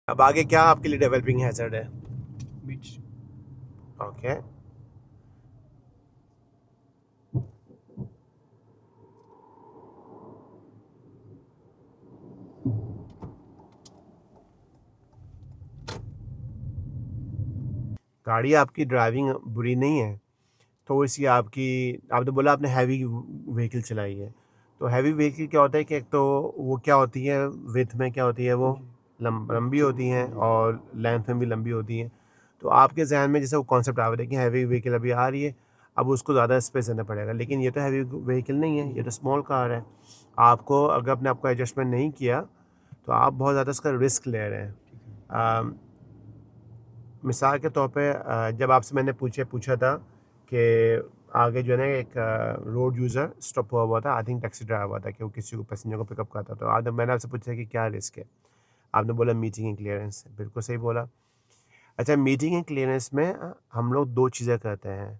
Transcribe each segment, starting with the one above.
अब आगे क्या आपके लिए डेवलपिंग हैजर्ड है? बीच। ओके। गाड़ी आपकी ड्राइविंग बुरी नहीं है, थोड़ी सी आपकी, आपने बोला आपने हैवी व्हीकल चलाई है, तो हैवी व्हीकल क्या होता है कि एक तो वो क्या होती है, विथ में क्या होती है, वो जी। लंबी होती हैं और लेंथ में भी लंबी होती हैं। तो आपके जहन में जैसे वो कॉन्सेप्ट आ रहा है कि हैवी व्हीकल अभी आ रही है, अब उसको ज़्यादा स्पेस देना पड़ेगा, लेकिन ये तो हैवी व्हीकल नहीं है, ये तो स्मॉल कार है। आपको अगर अपने आपको एडजस्टमेंट नहीं किया तो आप बहुत ज़्यादा उसका रिस्क ले रहे हैं। ठीक है। अम, मिसाल के तौर पे जब आपसे मैंने पूछा था कि आगे जो है ना एक रोड यूज़र स्टॉप हुआ था, आई थिंक टैक्सी ड्राइवर हुआ था कि वो किसी को पैसेंजर को पिकअप करता, तो आज मैंने आपसे पूछा कि क्या रिस्क है, आपने बोला मीटिंग एंड क्लियरेंस, बिल्कुल सही बोला। अच्छा, मीटिंग एंड क्लियरेंस में हम लोग दो चीज़ें करते हैं।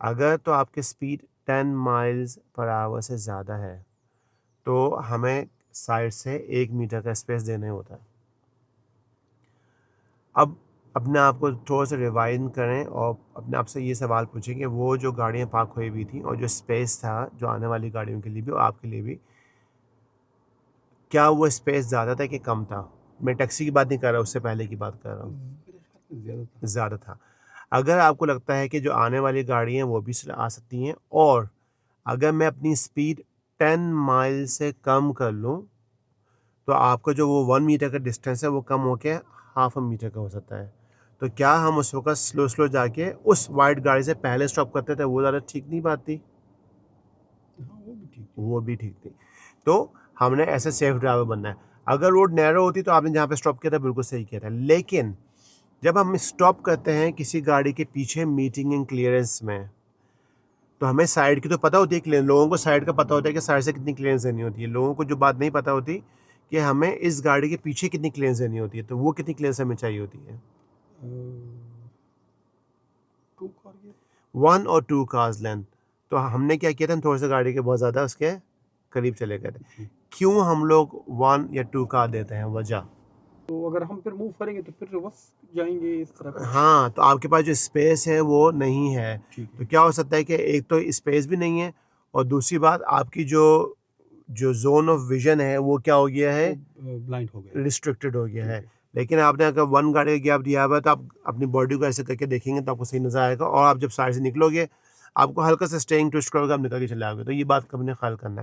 अगर तो आपकी स्पीड 10 माइल्स पर आवर से ज़्यादा है तो हमें साइड से 1 मीटर का स्पेस देना होता है। अब अपने आप को थोड़ा सा रिवाइंड करें और अपने आप से ये सवाल पूछें कि वो जो गाड़ियाँ पार्क हुई हुई थी और जो स्पेस था जो आने वाली गाड़ियों के लिए भी और आपके लिए भी, क्या वो स्पेस ज़्यादा था कि कम था? मैं टैक्सी की बात नहीं कर रहा, उससे पहले की बात कर रहा हूँ। मेरे ख्याल में ज़्यादा था। ज़्यादा था। अगर आपको लगता है कि जो आने वाली गाड़ी हैं वो भी आ सकती हैं, और अगर मैं अपनी स्पीड 10 माइल से कम कर लूँ तो आपका जो वो 1 मीटर का डिस्टेंस है वो कम होके हाफ अ मीटर का हो सकता है। तो क्या हम उस वक़्त स्लो जाके उस वाइट गाड़ी से पहले स्टॉप करते थे, वो ज़्यादा ठीक नहीं बात थी? हाँ, वो भी ठीक है। वो भी ठीक थी। तो हमने ऐसे सेफ ड्राइवर बनना है। अगर रोड नैरो होती तो आपने जहाँ पे स्टॉप किया था बिल्कुल सही किया था। लेकिन जब हम स्टॉप करते हैं किसी गाड़ी के पीछे मीटिंग एंड क्लीयरेंस में, तो हमें साइड की तो पता होती है क्लियर, लोगों को साइड का पता होता है कि साइड से कितनी क्लियरेंस देनी होती है। लोगों को जो बात नहीं पता होती कि हमें इस गाड़ी के पीछे कितनी क्लियरेंस देनी होती है, तो वो कितनी क्लियरेंस हमें चाहिए होती है? अ, 2 कार गैप। 1 और 2 कार्स लेंथ। तो हमने क्या किया था, हम थोड़ा सा गाड़ी के बहुत ज़्यादा उसके करीब चले गए थे। जी। क्यों हम लोग 1 या 2 कार देते हैं, वजह? तो अगर हम फिर मूव करेंगे तो फिर रिवर्स जाएँगे, इस तरह कुछ। हाँ, तो आपके पास जो स्पेस है वो नहीं है। ठीक है। तो क्या हो सकता है कि एक तो स्पेस भी नहीं है, और दूसरी बात आपकी जो जो ज़ोन ऑफ विज़न है वो क्या हो गया है, वो ब्लाइंड हो गया है। रिस्ट्रिक्टेड हो गया ठीक है। है। लेकिन आपने अगर 1 गाड़ी का गैप दिया हुआ है तो आप अपनी बॉडी को ऐसे करके देखेंगे तो आपको सही नज़र आएगा, और आप जब साइड से निकलोगे, आपको हल्का सा स्टीयरिंग ट्विस्ट करोगे, आप निकल के चले आओगे। तो ये बात का अपने ख़्याल करना है।